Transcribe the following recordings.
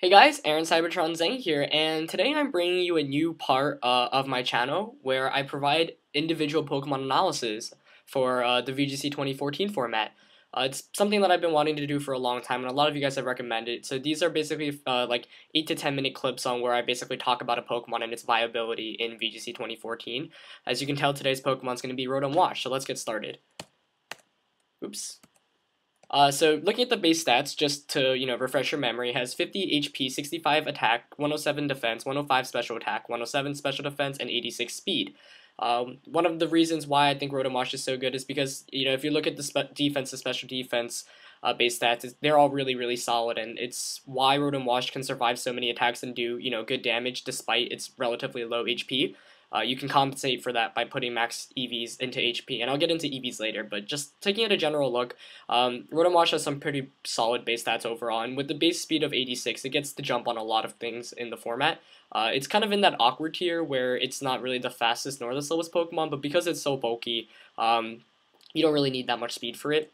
Hey guys, Aaron Cybertron Zeng here, and today I'm bringing you a new part of my channel where I provide individual Pokemon analysis for the VGC 2014 format. It's something that I've been wanting to do for a long time, and a lot of you guys have recommended it. So these are basically like 8 to 10 minute clips on where I basically talk about a Pokemon and its viability in VGC 2014. As you can tell, today's Pokemon is going to be Rotom Wash, so let's get started. Oops. So looking at the base stats, just to refresh your memory, has 50 HP, 65 attack, 107 defense, 105 special attack, 107 special defense, and 86 speed. One of the reasons why I think Rotom Wash is so good is because if you look at the defense, the special defense base stats, they're all really solid, and it's why Rotom Wash can survive so many attacks and do good damage despite its relatively low HP. You can compensate for that by putting max EVs into HP, and I'll get into EVs later, but just taking at a general look, Rotom Wash has some pretty solid base stats overall, and with the base speed of 86, it gets the jump on a lot of things in the format. It's kind of in that awkward tier where it's not really the fastest nor the slowest Pokemon, but because it's so bulky, you don't really need that much speed for it.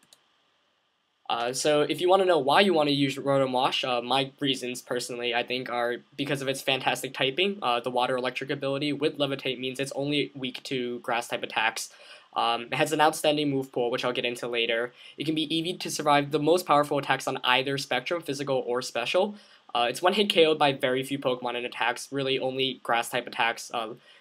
So if you want to know why you want to use Rotom Wash, my reasons personally I think are because of its fantastic typing. The water electric ability with Levitate means it's only weak to grass type attacks. It has an outstanding move pool, which I'll get into later. It can be EV'd to survive the most powerful attacks on either spectrum, physical or special. It's one hit KO'd by very few Pokemon and attacks, really only grass type attacks.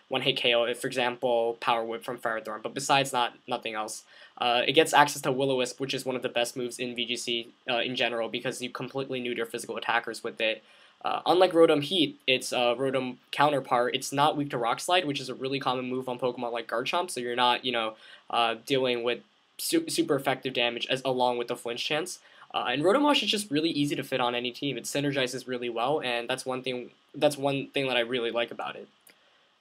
One hit KO, for example, Power Whip from Ferrothorn, but besides nothing else. It gets access to Will-O-Wisp, which is one of the best moves in VGC in general because you completely neuter physical attackers with it. Unlike Rotom Heat, its Rotom counterpart, it's not weak to Rock Slide, which is a really common move on Pokemon like Garchomp, so you're not, dealing with super effective damage along with the flinch chance. And Rotom Wash is just really easy to fit on any team. It synergizes really well, and that's one thing that I really like about it.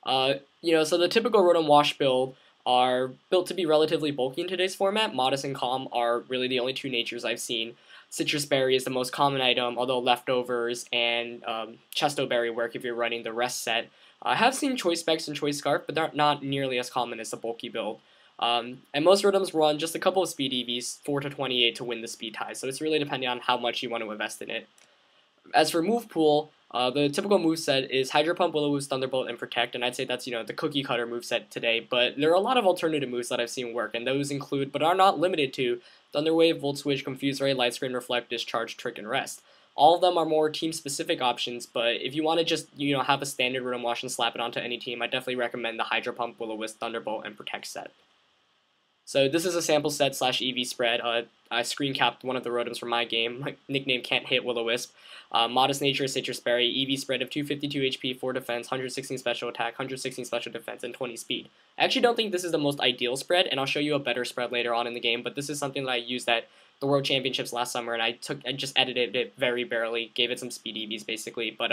So the typical Rotom Wash build are built to be relatively bulky in today's format. Modest and Calm are really the only two natures I've seen. Citrus Berry is the most common item, although Leftovers and Chesto Berry work if you're running the rest set. I have seen Choice Specs and Choice Scarf, but they're not nearly as common as the bulky build. And most Rotoms run just a couple of speed EVs, 4 to 28 to win the speed tie, so it's really depending on how much you want to invest in it. As for move pool, the typical moveset is Hydro Pump, Will-O-Wisp, Thunderbolt, and Protect, and I'd say that's, the cookie cutter moveset today, but there are a lot of alternative moves that I've seen work, and those include, but are not limited to, Thunder Wave, Volt Switch, Confuse Ray, Light Screen, Reflect, Discharge, Trick, and Rest. All of them are more team-specific options, but if you want to just, have a standard Rotom Wash and slap it onto any team, I definitely recommend the Hydro Pump, Will-O-Wisp, Thunderbolt, and Protect set. So this is a sample set slash EV spread. I screen capped one of the Rotoms from my game. My nickname Can't Hit Will-O-Wisp. Modest Nature, Citrus Berry, EV spread of 252 HP, 4 defense, 116 special attack, 116 special defense, and 20 speed. I actually don't think this is the most ideal spread, and I'll show you a better spread later on in the game, but this is something that I used at the World Championships last summer, and I just edited it very barely, gave it some speed EVs basically, but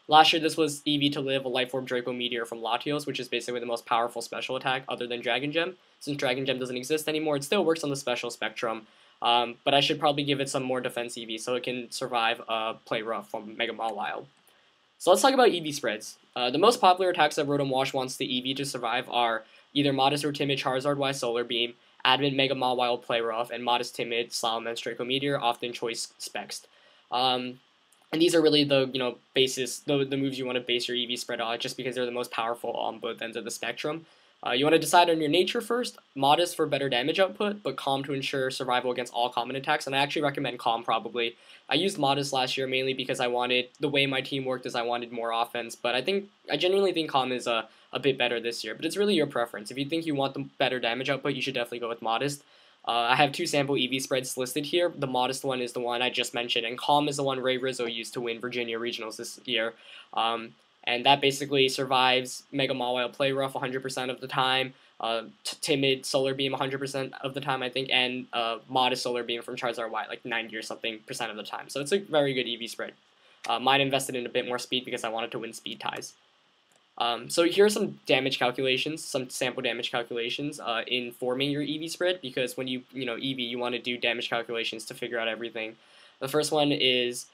last year this was EV to live, a Life Orb Draco Meteor from Latios, which is basically the most powerful special attack other than Dragon Gem. Since Dragon Gem doesn't exist anymore, it still works on the special spectrum, but I should probably give it some more defense EV so it can survive Play Rough from Mega Mawile. So let's talk about EV spreads. The most popular attacks that Rotom Wash wants the EV to survive are either Modest or Timid Charizard Y Solar Beam, Adamant Mega Mawile Play Rough, and Modest Timid Salamence Draco Meteor, often Choice Specs. And these are really the the moves you want to base your EV spread on, just because they're the most powerful on both ends of the spectrum. You want to decide on your nature first. Modest for better damage output, but Calm to ensure survival against all common attacks, and I actually recommend Calm probably. I used Modest last year mainly because the way my team worked is I wanted more offense, but I genuinely think Calm is a bit better this year, but it's really your preference. If you think you want the better damage output, you should definitely go with Modest. I have two sample EV spreads listed here. The Modest one is the one I just mentioned, and Calm is the one Ray Rizzo used to win Virginia Regionals this year. And that basically survives Mega Mawile Play Rough 100% of the time, Timid Solar Beam 100% of the time, I think, and Modest Solar Beam from Charizard Y like 90 or something percent of the time. So it's a very good EV spread. Mine invested in a bit more speed because I wanted to win speed ties. So here are some damage calculations, some sample damage calculations in forming your EV spread, because when you EV, you want to do damage calculations to figure out everything. The first one is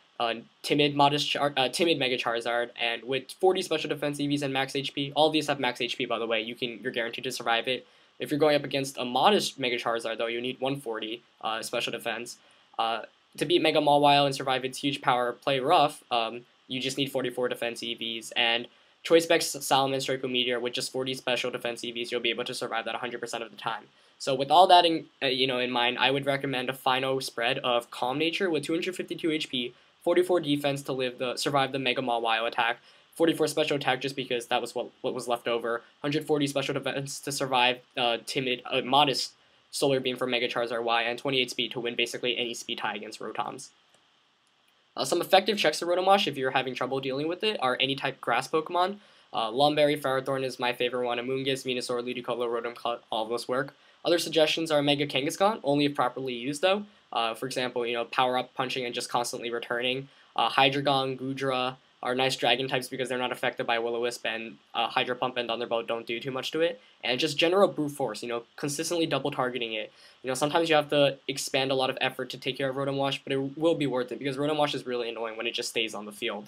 Timid Mega Charizard, and with 40 special defense EVs and max HP. All of these have max HP, by the way. You're guaranteed to survive it. If you're going up against a Modest Mega Charizard, though, you need 140 special defense. To beat Mega Mawile and survive its huge power Play Rough, you just need 44 defense EVs, and Choice Specs Salamence Draco Meteor with just 40 special defense EVs, you'll be able to survive that 100% of the time. So with all that in mind, I would recommend a final spread of Calm Nature with 252 HP, 44 defense to survive the Mega Maw WILE attack, 44 special attack just because that was what was left over, 140 special defense to survive modest Solar Beam from Mega Charizard Y, and 28 speed to win basically any speed tie against Rotoms. Some effective checks to Rotomosh if you're having trouble dealing with it are any type grass Pokemon. Lum Berry, Ferrothorn is my favorite one. Amoonguss, Venusaur, Ludicolo, Rotom, all of those work. Other suggestions are Mega Kangaskhan, only if properly used though. For example, power up punching and just constantly returning. Hydreigon, Goodra are nice dragon types because they're not affected by Will-O-Wisp, and Hydro Pump and Thunderbolt don't do too much to it. And just general brute force, consistently double targeting it. Sometimes you have to expand a lot of effort to take care of Rotom but it will be worth it because Rotom is really annoying when it just stays on the field.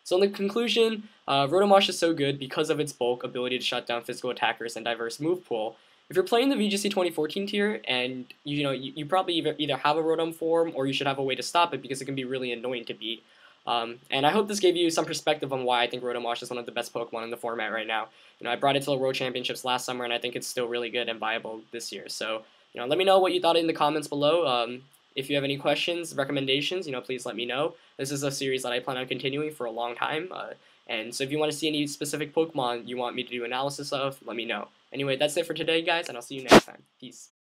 So in the conclusion, Rotom is so good because of its bulk, ability to shut down physical attackers, and diverse move pool. If you're playing the VGC 2014 tier and you probably either have a Rotom form or you should have a way to stop it because it can be really annoying to beat. And I hope this gave you some perspective on why I think Rotom is one of the best Pokemon in the format right now. I brought it to the World Championships last summer and I think it's still really good and viable this year. So, let me know what you thought in the comments below. If you have any questions, recommendations, please let me know. This is a series that I plan on continuing for a long time. And so if you want to see any specific Pokemon you want me to do analysis of, let me know. Anyway, that's it for today, guys, and I'll see you next time. Peace.